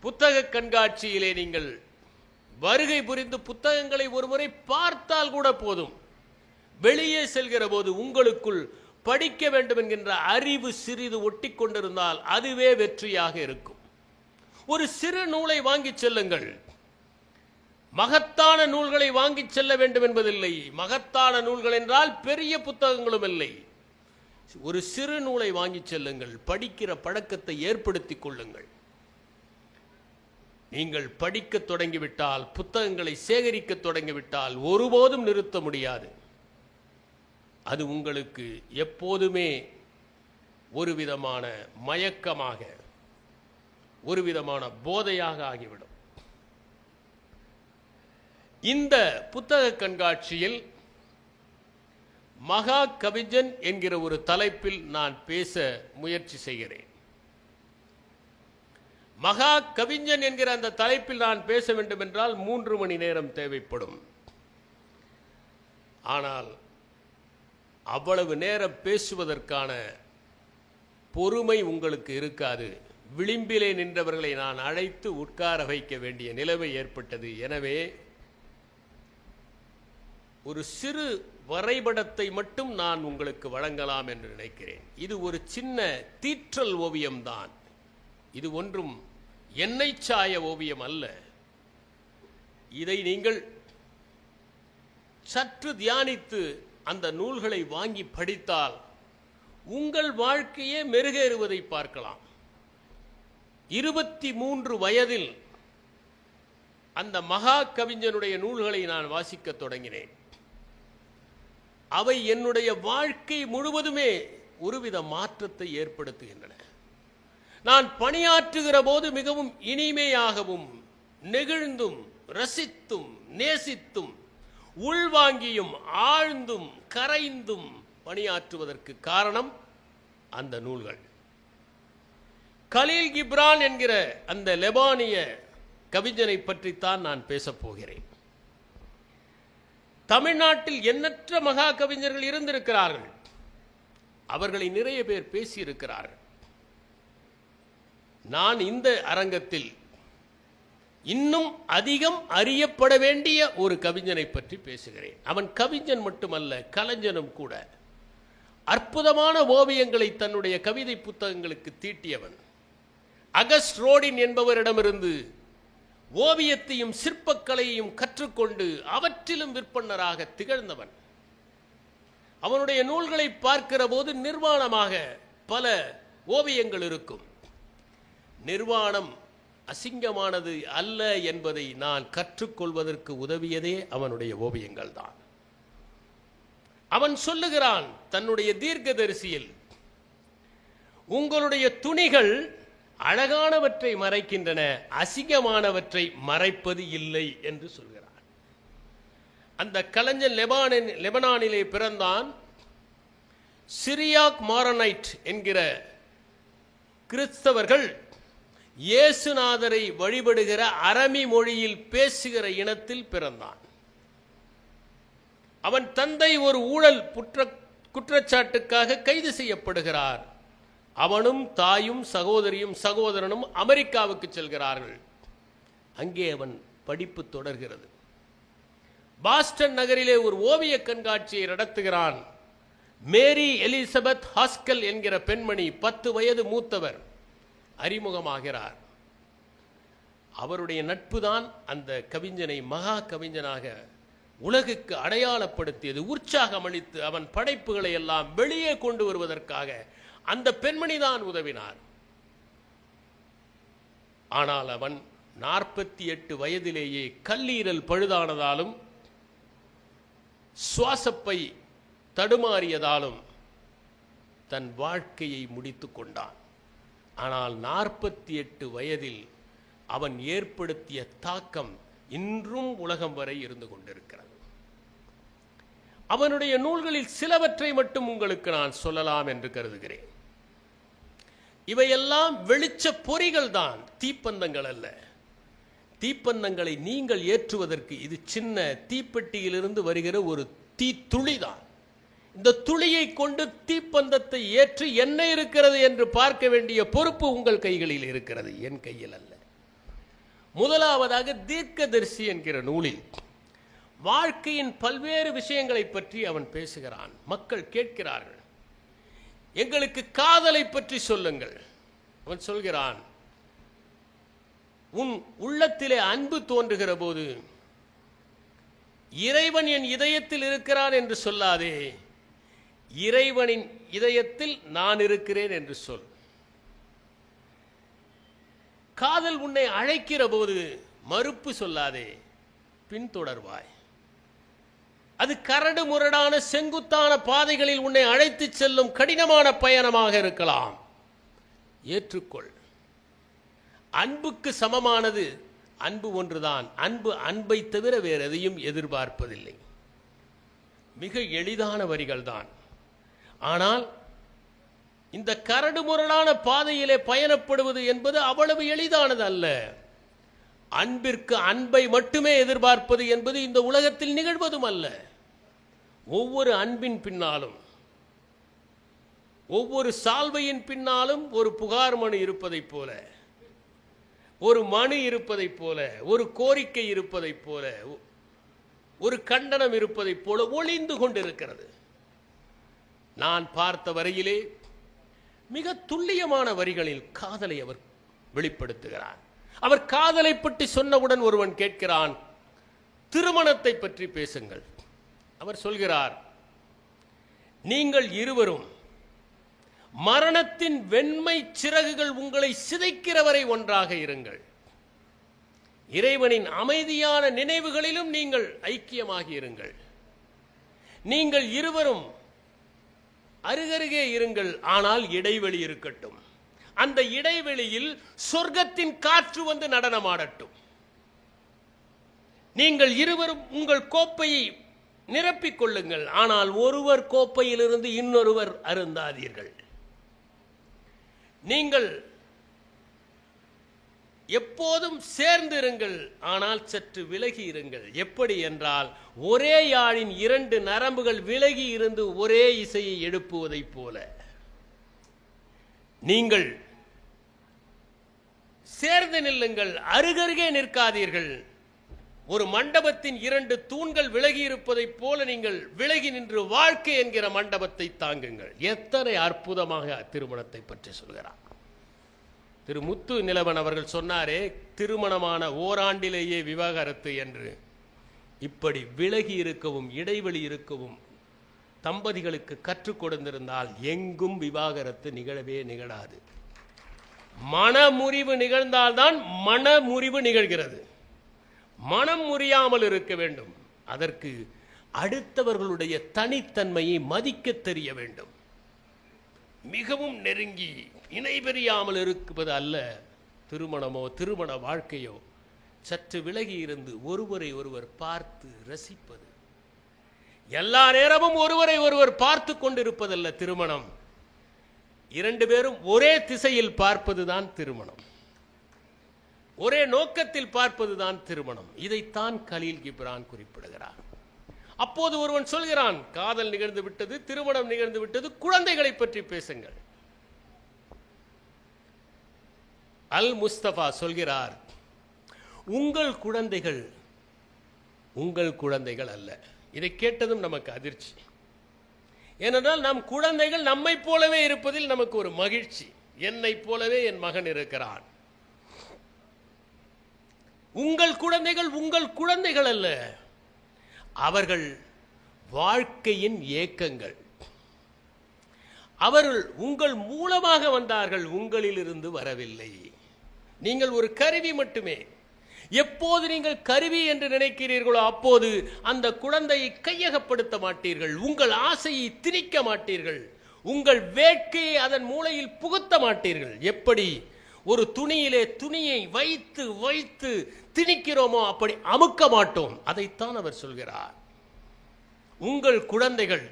புத்தக கண்காட்சியிலே நீங்கள் வருகை புரிந்து புத்தகங்களை ஒருமுறை பார்த்தால் கூட போதும். வெளியே செல்கிற போது உங்களுக்குள் படிக்க வேண்டும் என்கின்ற அறிவு சிறிது ஒட்டி கொண்டிருந்தால் அதுவே வெற்றியாக இருக்கும். ஒரு சிறு நூலை வாங்கி செல்லுங்கள். மகத்தான நூல்களை வாங்கி செல்ல வேண்டும் என்பதில்லை. மகத்தான நூல்கள் என்றால் பெரிய புத்தகங்களும் இல்லை. ஒரு சிறு நூலை வாங்கி செல்லுங்கள். படிக்கிற பழக்கத்தை ஏற்படுத்திக் கொள்ளுங்கள். நீங்கள் படிக்க தொடங்கிவிட்டால், புத்தகங்களை சேகரிக்க தொடங்கிவிட்டால் ஒருபோதும் நிறுத்த முடியாது. அது உங்களுக்கு எப்போதுமே ஒரு விதமான மயக்கமாக, ஒரு விதமான போதையாக ஆகிவிடும். இந்த புத்தக கண்காட்சியில் மகா கவிஞன் என்கிற ஒரு தலைப்பில் நான் பேச முயற்சி செய்கிறேன். மகா கவிஞன் என்கிற அந்த தலைப்பில் நான் பேச வேண்டும் என்றால் 3 மணி நேரம் தேவைப்படும். ஆனால் அவ்வளவு நேரம் பேசுவதற்கான பொறுமை உங்களுக்கு இருக்காது. விளிம்பிலே நின்றவர்களை நான் அழைத்து உட்கார வைக்க வேண்டிய நிலைமை ஏற்பட்டது. எனவே ஒரு சிறு வரைபடத்தை மட்டும் நான் உங்களுக்கு வழங்கலாம் என்று நினைக்கிறேன். இது ஒரு சின்ன தீற்றல் ஓவியம்தான். இது ஒன்றும் எண்ணெய் சாய ஓவியம் அல்ல. இதை நீங்கள் சற்று தியானித்து அந்த நூல்களை வாங்கி படித்தால் உங்கள் வாழ்க்கையே மெருகேறுவதை பார்க்கலாம். 23 வயதில் அந்த மகா கவிஞனுடைய நூல்களை நான் வாசிக்க தொடங்கினேன். அவை என்னுடைய வாழ்க்கை முழுவதுமே ஒருவித மாற்றத்தை ஏற்படுத்துகின்றன. நான் பணியாற்றுகிற போது மிகவும் இனிமையாகவும் நெகிழ்ந்தும் ரசித்தும் நேசித்தும் உள்வாங்கியும் ஆழ்ந்தும் கரைந்தும் பணியாற்றுவதற்கு காரணம் அந்த நூல்கள். கலீல் கிப்ரான் என்கிற அந்த லெபானிய கவிஞனை பற்றித்தான் நான் பேசப் போகிறேன். தமிழ்நாட்டில் எண்ணற்ற மகா கவிஞர்கள் இருந்திருக்கிறார்கள். அவர்களை நிறைய பேர் பேசியிருக்கிறார்கள். நான் இந்த அரங்கத்தில் இன்னும் அதிகம் அறியப்பட வேண்டிய ஒரு கவிஞனை பற்றி பேசுகிறேன். அவன் கவிஞன் மட்டுமல்ல, கலைஞனும் கூட. அற்புதமான ஓவியங்களை தன்னுடைய கவிதை புத்தகங்களுக்கு தீட்டியவன். அகஸ்ட் ரோடின் என்பவரிடமிருந்து ஓவியத்தையும் சிற்பக்கலையையும் கற்றுக்கொண்டு அவற்றிலும் விற்பனராக திகழ்ந்தவன். அவனுடைய நூல்களை பார்க்கிற போது நிர்வாணமாக பல ஓவியங்கள் இருக்கும். நிர்வாணம் அசிங்கமானது அல்ல என்பதை நான் கற்றுக்கொள்வதற்கு உதவியதே அவனுடைய ஓவியங்கள் தான். அவன் சொல்லுகிறான் தன்னுடைய தீர்க்கதரிசியில், உங்களுடைய துணிகள் அழகானவற்றை மறைக்கின்றன, அசிங்கமானவற்றை மறைப்பது இல்லை என்று சொல்கிறான். அந்த கலைஞன் லெபனானிலே பிறந்தான். சிரியாக் மாரனைட் என்கிற கிறிஸ்தவர்கள் இயேசுநாதரை வழிபடுகிற அரபி மொழியில் பேசுகிற இனத்தில் பிறந்தான். அவன் தந்தை ஒரு ஊழல் குற்றச்சாட்டுக்காக கைது செய்யப்படுகிறார். அவனும் தாயும் சகோதரனும் அமெரிக்காவுக்கு செல்கிறார்கள். அங்கே அவன் படிப்பு தொடர்கிறது. பாஸ்டன் நகரிலே ஒரு ஓவிய கண்காட்சியை நடத்துகிறான். மேரி எலிசபெத் ஹாஸ்கல் என்கிற பெண்மணி 10 வயது மூத்தவர் அறிமுகமாகிறார். அவருடைய நட்புதான் அந்த கவிஞனை மகா கவிஞனாக உலகுக்கு அடையாளப்படுத்தியது. உற்சாகம் அளித்து அவன் படைப்புகளை எல்லாம் வெளியே கொண்டு வருவதற்காக அந்த பெண்மணி தான் உதவினார். ஆனால் அவன் 48 வயதிலேயே கல்லீரல் பழுதானதாலும் சுவாசப்பை தடுமாறியதாலும் தன் வாழ்க்கையை முடித்துக் கொண்டான். ஆனால் 48 வயதில் அவன் ஏற்படுத்திய தாக்கம் இன்றும் உலகம் வரை இருந்து கொண்டிருக்கிறது. அவனுடைய நூல்களில் சிலவற்றை மட்டும் உங்களுக்கு நான் சொல்லலாம் என்று கருதுகிறேன். இவையெல்லாம் வெளிச்ச பொறிகள் தான், தீப்பந்தங்கள் அல்ல. தீப்பந்தங்களை நீங்கள் ஏற்றுவதற்கு இது சின்ன தீப்பெட்டியிலிருந்து வருகிற ஒரு தீத்துளிதான். இந்த துளியை கொண்டு தீப்பந்தத்தை ஏற்றி என்ன இருக்கிறது என்று பார்க்க வேண்டிய பொறுப்பு உங்கள் கைகளில் இருக்கிறது, என் கையில் அல்ல. முதலாவதாக தீர்க்கதரிசி என்கிற நூலில் வாழ்க்கையின் பல்வேறு விஷயங்களை பற்றி அவன் பேசுகிறான். மக்கள் கேட்கிறார்கள், எங்களுக்கு காதலை பற்றி சொல்லுங்கள். அவன் சொல்கிறான், உன் உள்ளத்திலே அன்பு தோன்றுகிற போது இறைவன் என் இதயத்தில் இருக்கிறான் என்று சொல்லாதே, இறைவனின் இதயத்தில் நான் இருக்கிறேன் என்று சொல். காதல் உன்னை அழைக்கிற போது மறுப்பு சொல்லாதே, பின்தொடர்வாய். அது கரடு முரடான செங்குத்தான பாதைகளில் உன்னை அழைத்து செல்லும் கடினமான பயணமாக இருக்கலாம், ஏற்றுக்கொள். அன்புக்கு சமமானது அன்பு ஒன்றுதான். அன்பு அன்பை தவிர வேறு எதையும் எதிர்பார்ப்பதில்லை. மிக எளிதான வரிகள் தான். ஆனால் இந்த கரடு முரடான பாதையிலே பயணப்படுவது என்பது அவ்வளவு எளிதானது அல்ல. அன்பிற்கு அன்பை மட்டுமே எதிர்பார்ப்பது என்பது இந்த உலகத்தில் நிகழ்வதும் அல்ல. ஒவ்வொரு அன்பின் பின்னாலும், ஒவ்வொரு சால்வையின் பின்னாலும் ஒரு புகார் மனு இருப்பதைப் போல, ஒரு மனு இருப்பதைப் போல, ஒரு கோரிக்கை இருப்பதைப் போல, ஒரு கண்டனம் இருப்பதைப் போல ஒளிந்து கொண்டிருக்கிறது. நான் பார்த்த வரையிலே மிக துல்லியமான வரிகளில் காதலை அவர் வெளிப்படுத்துகிறார். அவர் காதலை பற்றி சொன்னவுடன் ஒருவன் கேட்கிறான், திருமணத்தை பற்றி பேசுங்கள். அவர் சொல்கிறார், நீங்கள் இருவரும் மரணத்தின் வெண்மை சிறகுகள் உங்களை சிதைக்கிற வரை ஒன்றாக இருங்கள். இறைவனின் அமைதியான நினைவுகளிலும் நீங்கள் ஐக்கியமாகி இருங்கள். நீங்கள் இருவரும் அருகருகே இருங்கள், ஆனால் இடைவெளி இருக்கட்டும். அந்த இடைவெளியில் சொர்க்கத்தின் காற்று வந்து நடனமாடட்டும். நீங்கள் இருவரும் உங்கள் கோப்பையை நிரப்பிக் கொள்ளுங்கள், ஆனால் ஒருவர் கோப்பையிலிருந்து இன்னொருவர் அருந்தாதீர்கள். நீங்கள் எப்போதும் சேர்ந்து இருங்கள், ஆனால் சற்று விலகி இருங்கள். எப்படி என்றால், ஒரே யாழின் இரண்டு நரம்புகள் விலகி இருந்து ஒரே இசையை எழுப்புவதைப் போல நீங்கள் சேர்ந்து நில்லுங்கள், அருகருகே நிற்காதீர்கள். ஒரு மண்டபத்தின் இரண்டு தூண்கள் விலகி இருப்பதைப் போல நீங்கள் விலகி நின்று வாழ்க்கை என்கிற மண்டபத்தை தாங்குங்கள். எத்தனை அற்புதமாக திருமணத்தை பற்றி சொல்கிறார். திரு முத்து நிலவன் அவர்கள் சொன்னாரே, திருமணமான ஓராண்டிலேயே விவாகரத்து என்று. இப்படி விலகி இருக்கவும் இடைவெளி இருக்கவும் தம்பதிகளுக்கு கற்றுக் கொடுத்திருந்தால் எங்கும் விவாகரத்து நிகழவே நிகழாது. மனமுறிவு நிகழ்ந்தால்தான் மனமுறிவு நிகழ்கிறது. மனம் முறியாமல் இருக்க வேண்டும். அதற்கு அடுத்தவர்களுடைய தனித்தன்மையை மதிக்க தெரிய வேண்டும். மிகவும் நெருங்கி இணைபெறியாமல் இருப்பது அல்ல திருமணமோ திருமண வாழ்க்கையோ. சற்று விலகி இருந்து ஒருவரை ஒருவர் பார்த்து ரசிப்பது. எல்லா நேரமும் ஒருவரை ஒருவர் பார்த்து கொண்டிருப்பதல்ல திருமணம். இரண்டு பேரும் ஒரே திசையில் பார்ப்பதுதான் திருமணம். ஒரே நோக்கத்தில் பார்ப்பதுதான் திருமணம். இதைத்தான் கலீல் கிப்ரான் குறிப்பிடுகிறார். அப்போது ஒருவன் சொல்கிறான், காதல் நிகழ்ந்து விட்டது, திருமணம் நிகழ்ந்து விட்டது, குழந்தைகளை பற்றி பேசுங்கள். அல் முஸ்தபா சொல்கிறார், உங்கள் குழந்தைகள் உங்கள் குழந்தைகள் அல்ல. இதை கேட்டதும் நமக்கு அதிர்ச்சி. ஏனென்றால் நம் குழந்தைகள் நம்மை போலவே இருப்பதில் நமக்கு ஒரு மகிழ்ச்சி. என்னை போலவே என் மகன் இருக்கிறான். உங்கள் குழந்தைகள் உங்கள் குழந்தைகள் அல்ல, அவர்கள் வாழ்க்கையின் ஏக்கங்கள். அவர்கள் உங்கள் மூலமாக வந்தார்கள், உங்களிலிருந்து வரவில்லை. நீங்கள் ஒரு கருவி மட்டுமே. எப்போது நீங்கள் கருவி என்று நினைக்கிறீர்களோ அப்போது அந்த குழந்தையை கையகப்படுத்த மாட்டீர்கள். உங்கள் ஆசையை திணிக்க மாட்டீர்கள். உங்கள் வேட்கையை அதன் மூளையில் புகுத்த மாட்டீர்கள். எப்படி ஒரு துணியிலே துணியை வைத்து வைத்து திணிக்கிறோமோ அப்படி அமுக்க மாட்டோம். அதைத்தான் அவர் சொல்கிறார். உங்கள் குழந்தைகள்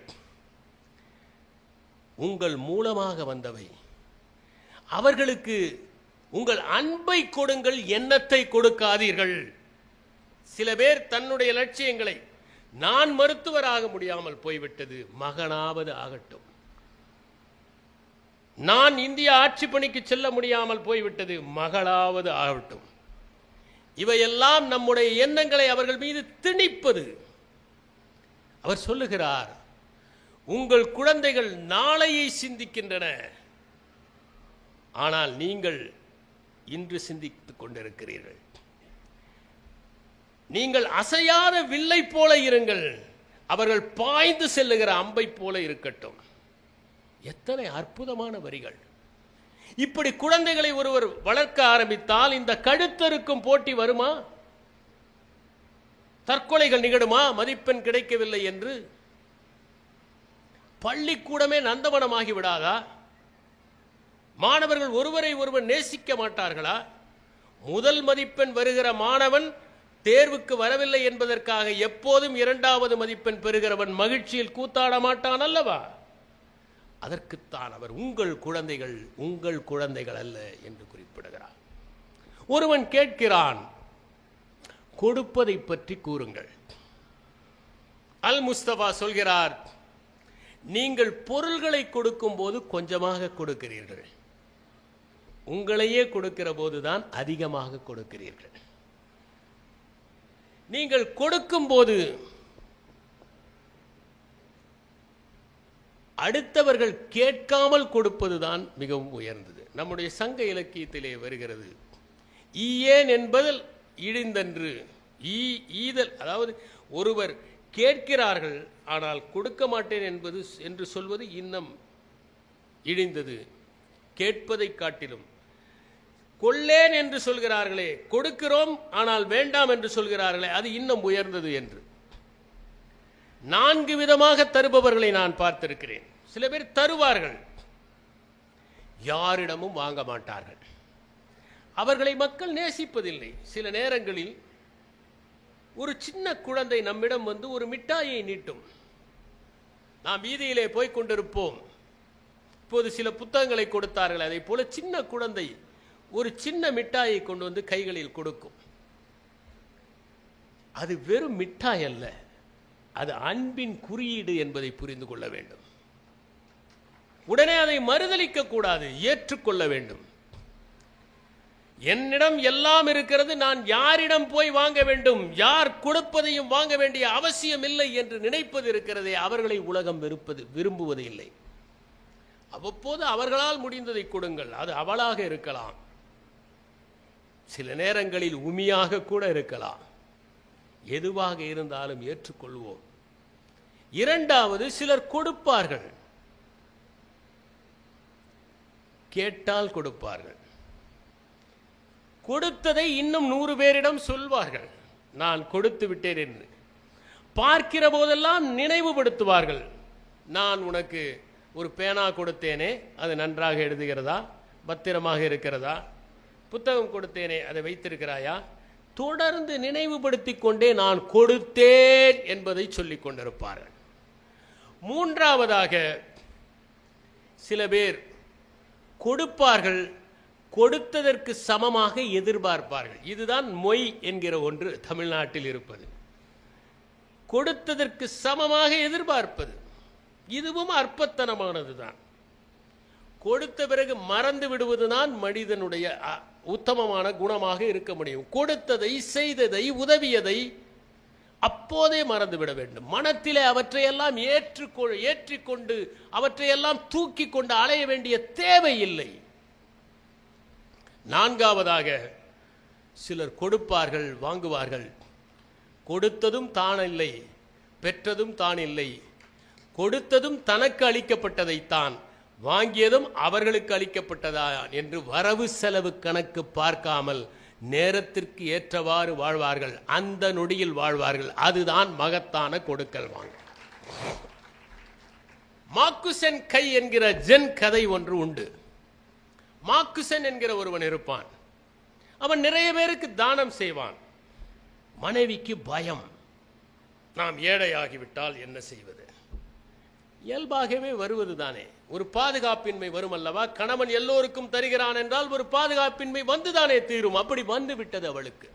உங்கள் மூலமாக வந்தவை. அவர்களுக்கு உங்கள் அன்பை கொடுங்கள், எண்ணத்தை கொடுக்காதீர்கள். சில பேர் தன்னுடைய லட்சியங்களை, நான் மருத்துவராக முடியாமல் போய்விட்டது, மகனாவது ஆகட்டும். நான் இந்திய ஆட்சி பணிக்கு செல்ல முடியாமல் போய்விட்டது, மகளாவது ஆகட்டும். இவையெல்லாம் நம்முடைய எண்ணங்களை அவர்கள் மீது திணிப்பது. அவர் சொல்லுகிறார், உங்கள் குழந்தைகள் நாளையை சிந்திக்கின்றன, ஆனால் நீங்கள் இன்று சிந்தித்துக் கொண்டிருக்கிறீர்கள். நீங்கள் அசையாத வில்லை போல இருங்கள், அவர்கள் பாய்ந்து செல்லுகிற அம்பை போல இருக்கட்டும். எத்தனை அற்புதமான வரிகள்! இப்படி குழந்தைகளை ஒருவர் வளர்க்க ஆரம்பித்தால் இந்த கழுத்தறுக்கும் போட்டி வருமா? தற்கொலைகள் நிகழுமா மதிப்பெண் கிடைக்கவில்லை என்று? பள்ளிக்கூடமே நந்தவனமாகி விடாதா? மாணவர்கள் ஒருவரை ஒருவர் நேசிக்க மாட்டார்களா? முதல் மதிப்பெண் வருகிற மாணவன் தேர்வுக்கு வரவில்லை என்பதற்காக எப்போதும் இரண்டாவது மதிப்பெண் பெறுகிறவன் மகிழ்ச்சியில் கூத்தாட மாட்டான் அல்லவா? அதற்குத்தான் அவர் உங்கள் குழந்தைகள் அல்ல என்று குறிப்பிடுகிறார். ஒருவன் கேட்கிறான், கொடுப்பதை பற்றி கூறுங்கள். அல் முஸ்தபா சொல்கிறார், நீங்கள் பொருள்களை கொடுக்கும் போது கொஞ்சமாக கொடுக்கிறீர்கள், உங்களையே கொடுக்கிற போதுதான் அதிகமாக கொடுக்கிறீர்கள். நீங்கள் கொடுக்கும் போது அடுத்தவர்கள் கேட்காமல் கொடுப்பதுதான் மிகவும் உயர்ந்தது. நம்முடைய சங்க இலக்கியத்திலே வருகிறது, ஈயேன் என்பதில் இழிந்தன்று, ஈதல், அதாவது ஒருவர் கேட்கிறார்கள் ஆனால் கொடுக்க மாட்டேன் என்று சொல்வது இன்னும் இழிந்தது. கேட்பதை காட்டிலும் கொள்ளேன் என்று சொல்கிறார்களே, கொடுக்கிறோம் ஆனால் வேண்டாம் என்று சொல்கிறார்களே, அது இன்னும் உயர்ந்தது என்று. 4 விதமாக தருபவர்களை நான் பார்த்திருக்கிறேன். சில பேர் தருவார்கள், யாரிடமும் வாங்க மாட்டார்கள். அவர்களை மக்கள் நேசிப்பதில்லை. சில நேரங்களில் ஒரு சின்ன குழந்தை நம்மிடம் வந்து ஒரு மிட்டாயை நீட்டும். நாம் வீதியிலே போய் கொண்டிருப்போம். இப்போது சில புத்தகங்களை கொடுத்தார்கள், அதை போல சின்ன குழந்தை ஒரு சின்ன மிட்டாயை கொண்டு வந்து கைகளில் கொடுக்கும். அது வெறும் மிட்டாய் அல்ல, அது அன்பின் குறியீடு என்பதை புரிந்து கொள்ள வேண்டும். உடனே அதை மறுதலிக்க கூடாது, ஏற்றுக்கொள்ள வேண்டும். என்னிடம் எல்லாம் இருக்கிறது, நான் யாரிடம் போய் வாங்க வேண்டும், யார் கொடுப்பதையும் வாங்க வேண்டிய அவசியம் இல்லை என்று நினைப்பது இருக்கிறதே, அவர்களை உலகம் விரும்புவது இல்லை. அவ்வப்போது அவர்களால் முடிந்ததை கொடுங்கள். அது அவளாக இருக்கலாம், சில நேரங்களில் உமியாக கூட இருக்கலாம். எதுவாக இருந்தாலும் ஏற்றுக்கொள்வோம். இரண்டாவது, சிலர் கொடுப்பார்கள், கேட்டால் கொடுப்பார்கள். கொடுத்ததை இன்னும் 100 பேரிடம் சொல்வார்கள், நான் கொடுத்து விட்டேன் என்று. பார்க்கிற போதெல்லாம் நினைவுபடுத்துவார்கள், நான் உனக்கு ஒரு பேனா கொடுத்தேனே, அது நன்றாக எழுதுகிறதா, பத்திரமாக இருக்கிறதா, புத்தகம் கொடுத்தேனே, அதை வைத்திருக்கிறாயா, தொடர்ந்து நினைவுபடுத்தி கொண்டே நான் கொடுத்தேன் என்பதை சொல்லிக் கொண்டிருப்பார்கள். மூன்றாவதாக, சில பேர் கொடுப்பார்கள், கொடுத்ததற்கு சமமாக எதிர்பார்ப்பார்கள். இதுதான் மொய் என்கிற ஒன்று தமிழ்நாட்டில் இருப்பது. கொடுத்ததற்கு சமமாக எதிர்பார்ப்பது, இதுவும் அற்பத்தனமானதுதான். கொடுத்த பிறகு மறந்து விடுவதுதான் மனிதனுடைய உத்தமமான குணமாக இருக்க முடியும். கொடுத்ததை, செய்ததை, உதவியதை அப்போதே மறந்துவிட வேண்டும். மனத்திலே அவற்றையெல்லாம் ஏற்றிக்கொண்டு அவற்றையெல்லாம் தூக்கி கொண்டு அலைய வேண்டிய தேவை இல்லை. நான்காவதாக, சிலர் கொடுப்பார்கள், வாங்குவார்கள். கொடுத்ததும் தான் இல்லை, பெற்றதும் தான் இல்லை. கொடுத்ததும் தனக்கு அளிக்கப்பட்டதைத்தான், வாங்கியதும் அவர்களுக்கு அளிக்கப்பட்டதா என்று வரவு செலவு கணக்கு பார்க்காமல் நேரத்திற்கு ஏற்றவாறு வாழ்வார்கள், அந்த நொடியில் வாழ்வார்கள். அதுதான் மகத்தான கொடுக்கல் வாங்க. மாக்குசென் கை என்கிற ஜென் கதை ஒன்று உண்டு. மாக்குசென் என்கிற ஒருவன் இருப்பான். அவன் நிறைய பேருக்கு தானம் செய்வான். மனைவிக்கு பயம், நாம் ஏழையாகிவிட்டால் என்ன செய்வது? இயல்பாகவே வருவது தானே, ஒரு பாதுகாப்பின்மை வரும் அல்லவா? கணவன் எல்லோருக்கும் தருகிறான் என்றால் ஒரு பாதுகாப்பின்மை வந்துதானே தீரும். அப்படி வந்து விட்டது அவளுக்கு.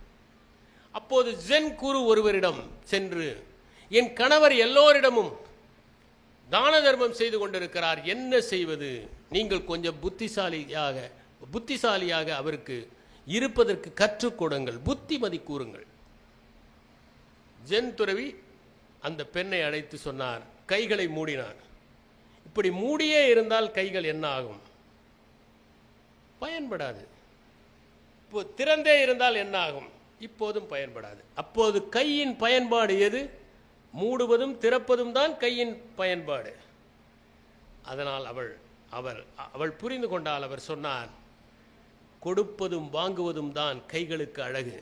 அப்போது ஜென் குரு ஒருவரிடம் சென்று, என் கணவர் எல்லோரிடமும் தான தர்மம் செய்து கொண்டிருக்கிறார், என்ன செய்வது? நீங்கள் கொஞ்சம் புத்திசாலியாக அவருக்கு இருப்பதற்கு கற்றுக் கொடுங்கள், புத்திமதி கூறுங்கள். ஜென் துறவி அந்த பெண்ணை அழைத்து சொன்னார், கைகளை மூடினார். இப்படி மூடியே இருந்தால் கைகள் என்ன ஆகும்? பயன்படாது. இப்போ திறந்தே இருந்தால் என்ன ஆகும்? இப்போதும் பயன்படாது. அப்போது கையின் பயன்பாடு எது? மூடுவதும் திறப்பதும் தான் கையின் பயன்பாடு. அதனால் அவள் புரிந்து கொண்டால் அவர் சொன்னார், கொடுப்பதும் வாங்குவதும் தான் கைகளுக்கு அழகு.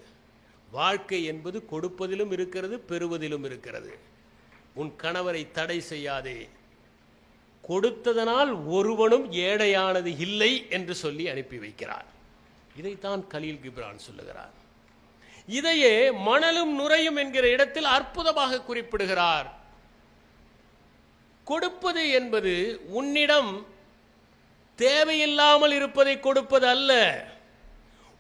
வாழ்க்கை என்பது கொடுப்பதிலும் இருக்கிறது, பெறுவதிலும் இருக்கிறது. உன் கணவரை தடை செய்யாதே, கொடுத்ததனால் ஒருவனும் ஏழையானது இல்லை என்று சொல்லி அனுப்பி வைக்கிறார். இதைத்தான் கலீல் கிப்ரான் சொல்லுகிறார். இதையே மணலும் நுரையும் என்கிற இடத்தில் அற்புதமாக குறிப்பிடுகிறார். கொடுப்பது என்பது உன்னிடம் தேவையில்லாமல் இருப்பதை கொடுப்பது அல்ல,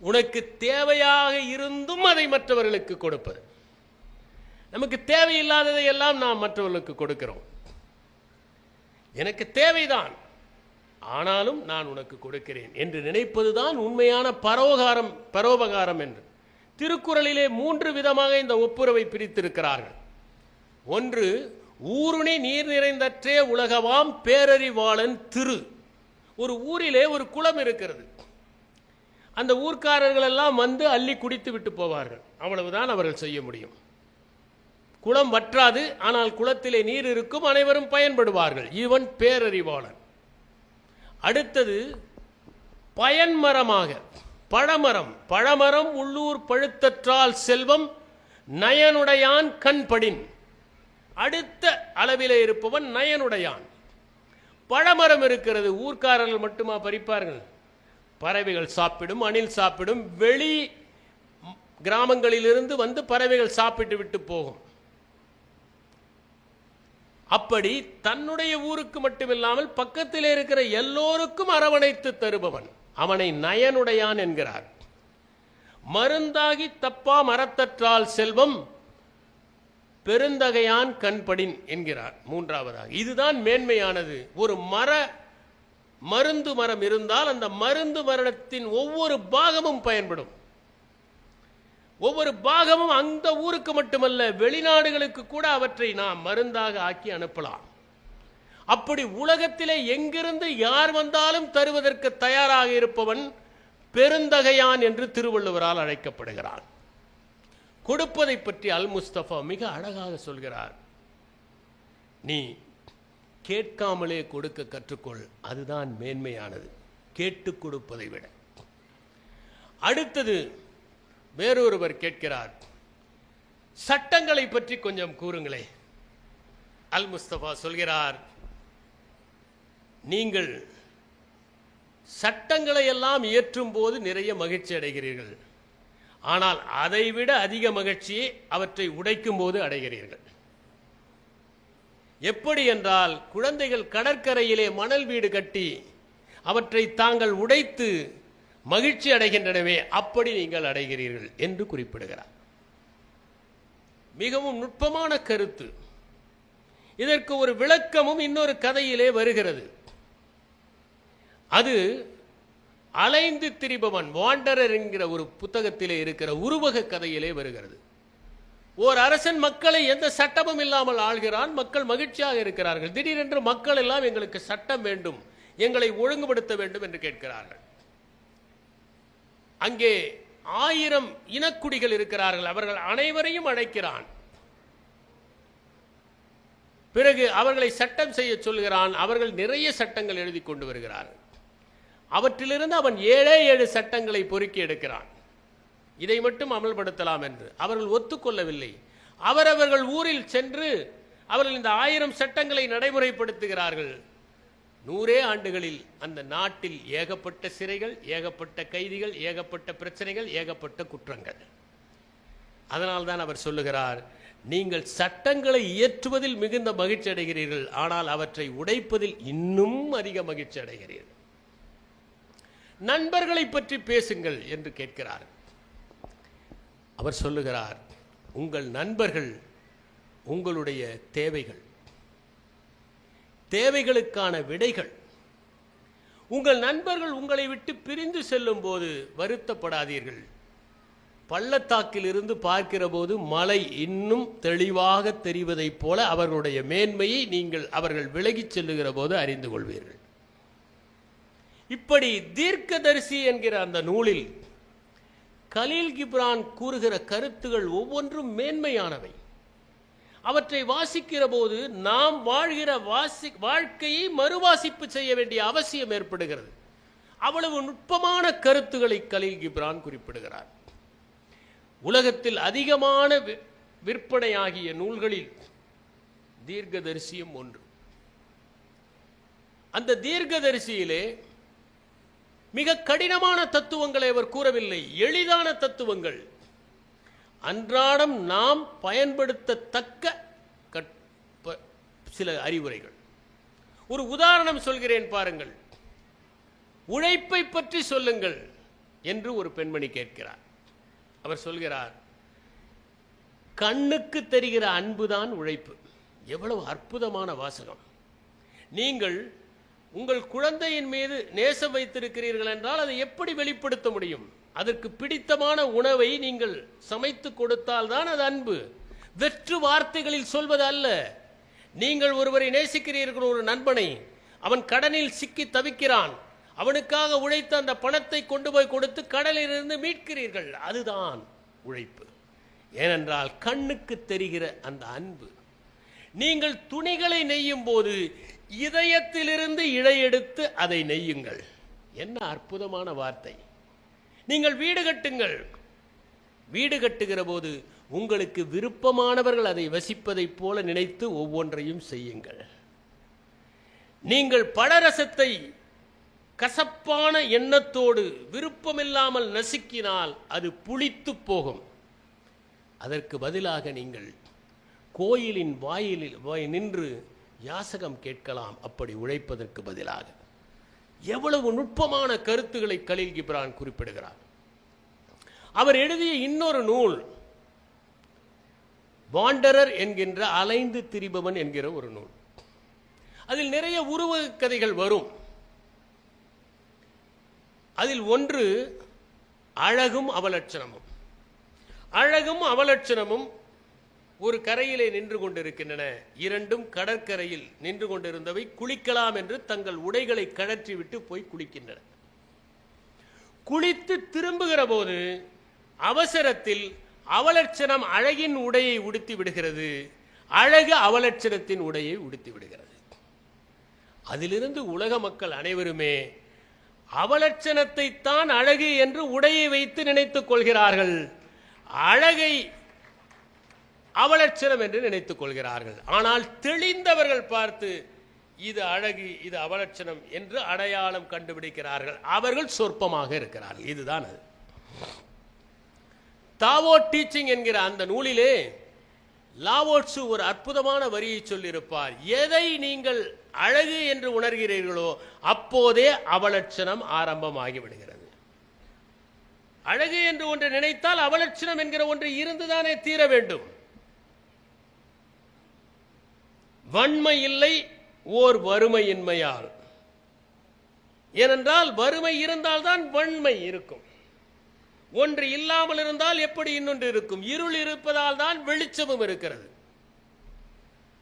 உனக்கு தேவையாக இருந்தும் அதை மற்றவர்களுக்கு கொடுப்பது. நமக்கு தேவையில்லாததை எல்லாம் நாம் மற்றவர்களுக்கு கொடுக்கிறோம். எனக்கு தேவைதான், ஆனாலும் நான் உனக்கு கொடுக்கிறேன் என்று நினைப்பதுதான் உண்மையான பரோபகாரம் என்று திருக்குறளிலே 3 விதமாக இந்த ஒப்புரவை பிரித்திருக்கிறார்கள். ஒன்று, ஊருணி நீர் நிறைந்தற்றே உலகவாம் பேரறிவாளன் திரு. ஒரு ஊரிலே ஒரு குளம் இருக்கிறது. அந்த ஊர்க்காரர்கள் எல்லாம் வந்து அள்ளி குடித்து விட்டு போவார்கள். அவ்வளவுதான் அவர்கள் செய்ய முடியும். குளம் வற்றாது, ஆனால் குளத்திலே நீர் இருக்கும், அனைவரும் பயன்படுவார்கள். இவன் பேரறிவாளன். அடுத்தது பயன்மரமாக பழமரம் உள்ளூர் பழுத்தற்றால் செல்வம் நயனுடையான் கண்படின். அடுத்த அளவிலே இருப்பவன் நயனுடையான். பழமரம் இருக்கிறது, ஊர்க்காரர்கள் மட்டுமா பறிப்பார்கள்? பறவைகள் சாப்பிடும், அணில் சாப்பிடும், வெளி கிராமங்களிலிருந்து வந்து பறவைகள் சாப்பிட்டு விட்டு போகும். அப்படி தன்னுடைய ஊருக்கு மட்டுமில்லாமல் பக்கத்தில் இருக்கிற எல்லோருக்கும் அரவணைத்து தருபவன், அவனை நயனுடையான் என்கிறார். மருந்தாகி தப்பா மரத்தற்றால் செல்வம் பெருந்தகையான் கண்படின் என்கிறார். மூன்றாவதாக இதுதான் மேன்மையானது. ஒரு மருந்து மரம் இருந்தால் அந்த மருந்து மரத்தின் ஒவ்வொரு பாகமும் பயன்படும். ஒவ்வொரு பாகமும் அந்த ஊருக்கு மட்டுமல்ல, வெளிநாடுகளுக்கு கூட அவற்றை நாம் மருந்தாக ஆக்கி அனுப்பலாம். அப்படி உலகத்திலே எங்கிருந்து யார் வந்தாலும் தருவதற்கு தயாராக இருப்பவன் பெருந்தகையான் என்று திருவள்ளுவரால் அழைக்கப்படுகிறான். கொடுப்பதை பற்றி அல் முஸ்தபா மிக அழகாக சொல்கிறார். நீ கேட்காமலே கொடுக்க கற்றுக்கொள், அதுதான் மேன்மையானது கேட்டுக் கொடுப்பதை விட. அடுத்தது வேறொருவர் கேட்கிறார், சட்டங்களை பற்றி கொஞ்சம் கூறுங்களே. அல் முஸ்தபா சொல்கிறார், நீங்கள் சட்டங்களை எல்லாம் இயற்றும் போது நிறைய மகிழ்ச்சி அடைகிறீர்கள், ஆனால் அதைவிட அதிக மகிழ்ச்சியை அவற்றை உடைக்கும் போது அடைகிறீர்கள். எப்படி என்றால், குழந்தைகள் கடற்கரையிலே மணல் வீடு கட்டி அவற்றை தாங்கள் உடைத்து மகிழ்ச்சி அடைகின்றனவே, அப்படி நீங்கள் அடைகிறீர்கள் என்று குறிப்பிடுகிறார். மிகவும் நுட்பமான கருத்து. இதற்கு ஒரு விளக்கமும் இன்னொரு கதையிலே வருகிறது. அது அலைந்து திரிபவன் வாண்டரர் என்கிற ஒரு புத்தகத்திலே இருக்கிற உருவக கதையிலே வருகிறது. ஓர் அரசன் மக்களை எந்த சட்டமும் இல்லாமல் ஆள்கிறான். மக்கள் மகிழ்ச்சியாக இருக்கிறார்கள். திடீரென்று மக்கள் எல்லாம் எங்களுக்கு சட்டம் வேண்டும், எங்களை ஒழுங்குபடுத்த வேண்டும் என்று கேட்கிறார்கள். அங்கே 1000 இனக்குடிகள் இருக்கிறார்கள். அவர்கள் அனைவரையும் அழைக்கிறான். பிறகு அவர்களை சட்டம் செய்ய சொல்கிறான். அவர்கள் நிறைய சட்டங்கள் எழுதி கொண்டு வருகிறார்கள். அவற்றிலிருந்து அவன் 7 சட்டங்களை பொறுக்கி எடுக்கிறான். இதை மட்டும் அமல்படுத்தலாம் என்று அவர்கள் ஒத்துக்கொள்ளவில்லை. அவரவர்கள் ஊரில் சென்று அவர்கள் இந்த 1000 சட்டங்களை நடைமுறைப்படுத்துகிறார்கள். 100 ஆண்டுகளில் அந்த நாட்டில் ஏகப்பட்ட சிறைகள், ஏகப்பட்ட கைதிகள், ஏகப்பட்ட பிரச்சனைகள், ஏகப்பட்ட குற்றங்கள். அதனால்தான் அவர் சொல்லுகிறார், நீங்கள் சட்டங்களை இயற்றுவதில் மிகுந்த மகிழ்ச்சி அடைகிறீர்கள், ஆனால் அவற்றை உடைப்பதில் இன்னும் அதிக மகிழ்ச்சி அடைகிறீர்கள். நண்பர்களை பற்றி பேசுங்கள் என்று கேட்கிறார். அவர் சொல்லுகிறார், உங்கள் நண்பர்கள் உங்களுடைய தேவைகளுக்கான விடைகள். உங்கள் நண்பர்கள் உங்களை விட்டு பிரிந்து செல்லும் போது வருத்தப்படாதீர்கள். பள்ளத்தாக்கில் இருந்து பார்க்கிற போது மலை இன்னும் தெளிவாக தெரிவதைப் போல அவர்களுடைய மேன்மையை நீங்கள் அவர்கள் விலகிச் செல்லுகிற போது அறிந்து கொள்வீர்கள். இப்படி தீர்க்கதரிசி என்கிற அந்த நூலில் கலீல் கிப்ரான் கூறுகிற கருத்துகள் ஒவ்வொன்றும் மேன்மையானவை. அவற்றை வாசிக்கிற போது நாம் வாழ்கிற வாழ்க்கையை மறுவாசிப்பு செய்ய வேண்டிய அவசியம் ஏற்படுகிறது. அவ்வளவு நுட்பமான கருத்துக்களை கலீல் கிப்ரான் குறிப்பிடுகிறார். உலகத்தில் அதிகமான விற்பனையாகிய நூல்களில் தீர்க்கதரிசியும் ஒன்று. அந்த தீர்க்கதரிசியிலே மிக கடினமான தத்துவங்களை அவர் கூறவில்லை, எளிதான தத்துவங்கள், அன்றாடம் நாம் பயன்படுத்தத்தக்க சில அறிவுரைகள். ஒரு உதாரணம் சொல்கிறேன் பாருங்கள். உழைப்பை பற்றி சொல்லுங்கள் என்று ஒரு பெண்மணி கேட்கிறார். அவர் சொல்கிறார், கண்ணுக்கு தெரிகிற அன்புதான் உழைப்பு. எவ்வளவு அற்புதமான வாசகம்! நீங்கள் உங்கள் குழந்தையின் மீது நேசம் வைத்திருக்கிறீர்கள் என்றால் அதை எப்படி வெளிப்படுத்த முடியும்? அதற்கு பிடித்தமான உணவை நீங்கள் சமைத்து கொடுத்தால் தான் அது அன்பு. வெற்று வார்த்தைகளில் சொல்வது அல்ல. நீங்கள் ஒருவரை நேசிக்கிறீர்கள், ஒரு நண்பனை, அவன் கடனில் சிக்கி தவிக்கிறான், அவனுக்காக உழைத்த அந்த பணத்தை கொண்டு போய் கொடுத்து கடலிலிருந்து மீட்கிறீர்கள். அதுதான் உழைப்பு. ஏனென்றால் கண்ணுக்கு தெரிகிற அந்த அன்பு. நீங்கள் துணிகளை நெய்யும் போது இதயத்திலிருந்து இழையெடுத்து அதை நெய்யுங்கள். என்ன அற்புதமான வார்த்தை! நீங்கள் வீடு கட்டுங்கள். வீடு கட்டுகிற போது உங்களுக்கு விருப்பமானவர்கள் அதை வசிப்பதைப் போல நினைத்து ஒவ்வொன்றையும் செய்யுங்கள். நீங்கள் பழரசத்தை கசப்பான எண்ணத்தோடு விருப்பமில்லாமல் நசுக்கினால் அது புளித்து போகும். அதற்கு பதிலாக நீங்கள் கோயிலின் வாயிலில் நின்று யாசகம் கேட்கலாம், அப்படி உழைப்பதற்கு பதிலாக. எவ்வளவு நுட்பமான கருத்துக்களை கலீல் கிப்ரான் குறிப்பிடுகிறார். அவர் எழுதிய இன்னொரு நூல் வாண்டரர் என்கின்ற அலைந்து திரிபவன் என்கிற ஒரு நூல். அதில் நிறைய உருவ கதைகள் வரும். அதில் ஒன்று அழகும் அவலட்சணமும். அழகும் அவலட்சணமும் ஒரு கரையிலே நின்று கொண்டிருக்கின்றன. இரண்டும் கடற்கரையில் நின்று கொண்டிருந்தவை குளிக்கலாம் என்று தங்கள் உடைகளை கழற்றிவிட்டு போய் குளிக்கின்றன. குளித்து திரும்புகிற போது அவசரத்தில் அவலட்சணம் அழகின் உடையை உடுத்தி விடுகிறது, அழகு அவலட்சணத்தின் உடையை உடுத்தி விடுகிறது. அதிலிருந்து உலக மக்கள் அனைவருமே அவலட்சணத்தை தான் அழகு என்று உடையை வைத்து நினைத்துக் கொள்கிறார்கள், அழகை அவலட்சணம் என்று நினைத்துக் கொள்கிறார்கள். ஆனால் தெளிந்தவர்கள் பார்த்து இது அழகு, இது அவலட்சணம் என்று அடையாளம் கண்டுபிடிக்கிறார்கள். அவர்கள் சொற்பமாக இருக்கிறார்கள். இதுதான் அது. தாவோ டீச்சிங் என்கிற அந்த நூலிலே லாவோட்சு ஒரு அற்புதமான வரியை சொல்லியிருப்பார். எதை நீங்கள் அழகு என்று உணர்கிறீர்களோ அப்போதே அவலட்சணம் ஆரம்பமாகி விடுகிறது. அழகு என்று ஒன்று நினைத்தால் அவலட்சணம் என்கிற ஒன்று இருந்துதானே தீர வேண்டும். வன்மை இல்லை ஓர் வறுமையின்மையால். ஏனென்றால் வறுமை இருந்தால்தான் வன்மை இருக்கும். ஒன்று இல்லாமல் இருந்தால் எப்படி இன்னொன்று இருக்கும்? இருள் இருப்பதால் தான் வெளிச்சமும் இருக்கிறது.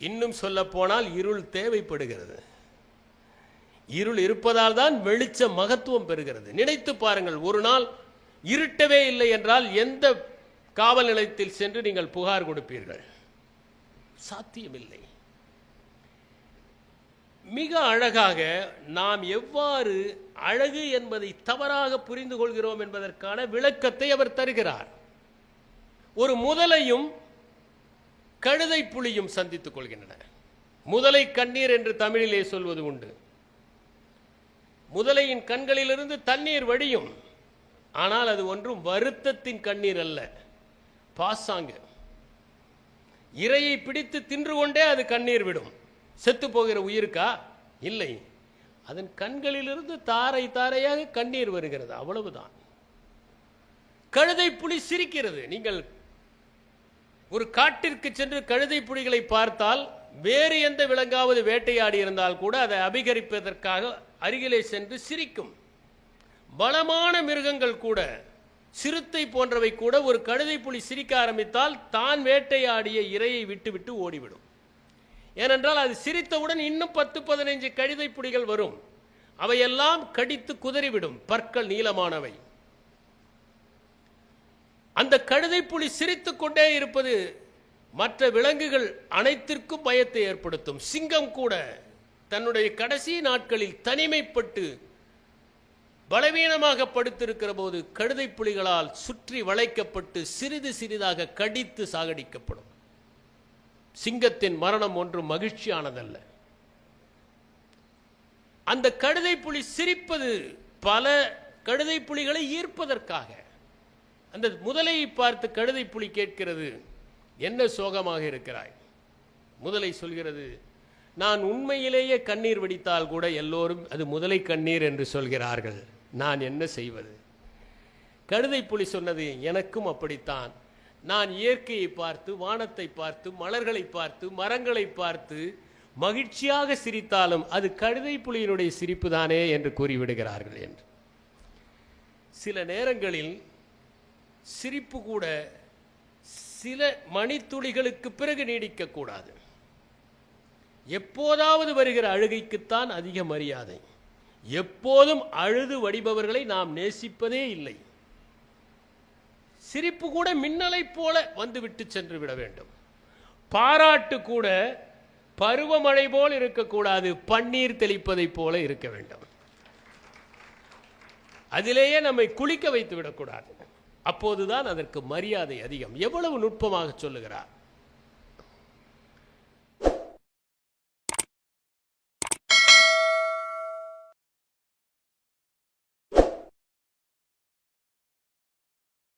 இன்னும் சொல்ல போனால் இருள் தேவைப்படுகிறது. இருள் இருப்பதால் தான் வெளிச்சம் மகத்துவம் பெறுகிறது. நினைத்து பாருங்கள், ஒரு நாள் இருட்டவே இல்லை என்றால் எந்த காவல் நிலையத்தில் சென்று நீங்கள் புகார் கொடுப்பீர்கள்? சாத்தியமில்லை. மிக அழகாக நாம் எவ்வாறு அழகு என்பதை தவறாக புரிந்து கொள்கிறோம் என்பதற்கான விளக்கத்தை அவர் தருகிறார். ஒரு முதலையும் கழுதை புலியும் சந்தித்துக் கொள்கின்றன. முதலை கண்ணீர் என்று தமிழிலே சொல்வது உண்டு. முதலையின் கண்களிலிருந்து தண்ணீர் வடியும். ஆனால் அது ஒன்றும் வருத்தத்தின் கண்ணீர் அல்ல, பாசாங்கு. இரையை பிடித்து தின்று கொண்டே அது கண்ணீர் விடும். செத்து போகிற உயிருக்கா? இல்லை, அதன் கண்களிலிருந்து தாரை தாரையாக கண்ணீர் வருகிறது, அவ்வளவுதான். கழுதை புலி சிரிக்கிறது. நீங்கள் ஒரு காட்டிற்கு சென்று கழுதை புலிகளை பார்த்தால் வேறு எந்த விலங்காவது வேட்டையாடி இருந்தால் கூட அதை அபிகரிப்பதற்காக அருகிலே சென்று சிரிக்கும். பலமான மிருகங்கள் கூட, சிறுத்தை போன்றவை கூட ஒரு கழுதை புலி சிரிக்க ஆரம்பித்தால் தான் வேட்டையாடிய இரையை விட்டுவிட்டு ஓடிவிடும். ஏனென்றால் அது சிரித்தவுடன் இன்னும் 10-15 கழுதை புலிகள் வரும். அவையெல்லாம் கடித்து குதறிவிடும். பற்கள் நீளமானவை. அந்த கழுதை புலி சிரித்துக் கொண்டே இருப்பது மற்ற விலங்குகள் அனைத்திற்கும் பயத்தை ஏற்படுத்தும். சிங்கம் கூட தன்னுடைய கடைசி நாட்களில் தனிமைப்பட்டு பலவீனமாக படுத்திருக்கிற போது கழுதை புலிகளால் சுற்றி வளைக்கப்பட்டு சிறிது சிறிதாக கடித்து சாகடிக்கப்படும். சிங்கத்தின் மரணம் ஒன்றும் மகிழ்ச்சியானதல்ல. அந்த கழுதை புலி சிரிப்பது பல கழுதை புலிகளை ஈர்ப்பதற்காக. அந்த முதலையை பார்த்து கழுதை புலி கேட்கிறது, என்ன சோகமாக இருக்கிறாய்? முதலை சொல்கிறது, நான் உண்மையிலேயே கண்ணீர் வடித்தால் கூட எல்லோரும் அது முதலை கண்ணீர் என்று சொல்கிறார்கள், நான் என்ன செய்வது? கழுதை புலி சொன்னது, எனக்கும் அப்படித்தான். நான் இயற்கையை பார்த்து, வானத்தை பார்த்து, மலர்களை பார்த்து, மரங்களை பார்த்து மகிழ்ச்சியாக சிரித்தாலும் அது கழுதை புலியினுடைய சிரிப்பு தானே என்று கூறிவிடுகிறார்கள் என்று. சில நேரங்களில் சிரிப்பு கூட சில மணித்துளிகளுக்கு பிறகு நீடிக்கக்கூடாது. எப்போதாவது வருகிற அழுகைக்குத்தான் அதிக மரியாதை. எப்போதும் அழுது வடிபவர்களை நாம் நேசிப்பதே இல்லை. சிரிப்பு கூட மின்னலை போல வந்துவிட்டு சென்று விட வேண்டும். பாராட்டு கூட பருவமழை போல் இருக்கக்கூடாது, பன்னீர் தெளிப்பதை போல இருக்க வேண்டும். அதிலேயே நம்மை குளிக்க வைத்து விடக்கூடாது. அப்போதுதான் அதற்கு மரியாதை அதிகம். எவ்வளவு நுட்பமாக சொல்லுகிறார்.